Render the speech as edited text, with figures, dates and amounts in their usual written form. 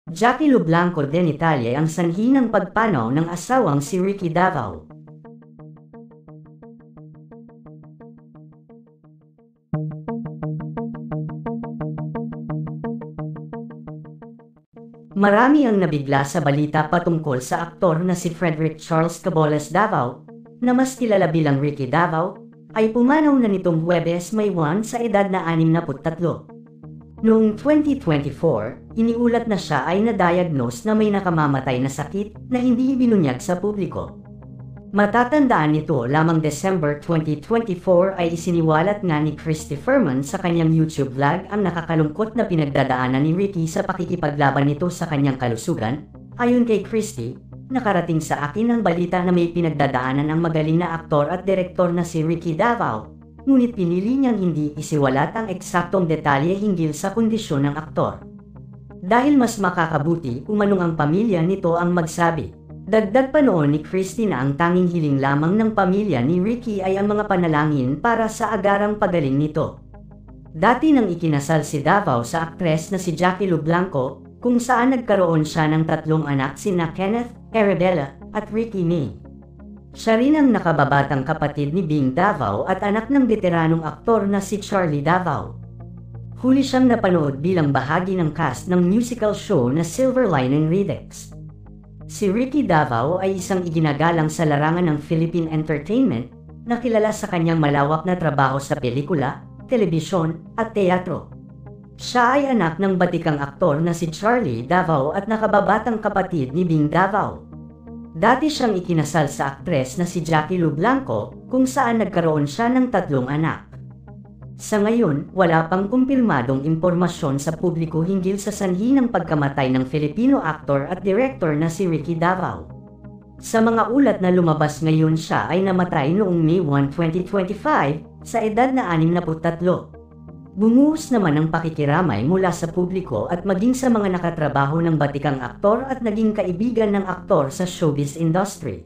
Jackie Lo Blanco din Italia ang sanhi ng pagpanaw ng asawang si Ricky Davao. Marami ang nabigla sa balita patungkol sa aktor na si Frederick Charles Caboles Davao, na mas kilala bilang Ricky Davao, ay pumanaw na nitong Huwebes, May 1 sa edad na 63. Noong 2024, iniulat na siya ay na-diagnose na may nakamamatay na sakit na hindi ibinunyag sa publiko. Matatandaan nito lamang December 2024 ay isiniwalat nga ni Christy Ferman sa kanyang YouTube vlog ang nakakalungkot na pinagdadaanan ni Ricky sa pakikipaglaban nito sa kanyang kalusugan. Ayon kay Christy, nakarating sa akin ang balita na may pinagdadaanan ang magaling na aktor at direktor na si Ricky Davao, ngunit pinili niyang hindi isiwalat ang eksaktong detalye hinggil sa kondisyon ng aktor. Dahil mas makakabuti umanong ang pamilya nito ang magsabi. Dagdag pa noon ni Christy na ang tanging hiling lamang ng pamilya ni Ricky ay ang mga panalangin para sa agarang pagaling nito. Dati nang ikinasal si Davao sa aktres na si Jackie Lo Blanco, kung saan nagkaroon siya ng 3 anak sina Kenneth, Arabella, at Ricky May. Siya rin ang nakababatang kapatid ni Bing Davao at anak ng veteranong aktor na si Charlie Davao. Huli siyang napanood bilang bahagi ng cast ng musical show na Silver Lining Redux. Si Ricky Davao ay isang iginagalang sa larangan ng Philippine entertainment na kilala sa kanyang malawak na trabaho sa pelikula, telebisyon, at teatro. Siya ay anak ng batikang aktor na si Charlie Davao at nakababatang kapatid ni Bing Davao. Dati siyang ikinasal sa aktres na si Jackie Lo Blanco kung saan nagkaroon siya ng 3 anak. Sa ngayon, wala pang kumpirmadong impormasyon sa publiko hinggil sa sanhi ng pagkamatay ng Filipino aktor at director na si Ricky Davao. Sa mga ulat na lumabas ngayon, siya ay namatay noong May 1, 2025 sa edad na 63. Bumuhos naman ang pakikiramay mula sa publiko at maging sa mga nakatrabaho ng batikang aktor at naging kaibigan ng aktor sa showbiz industry.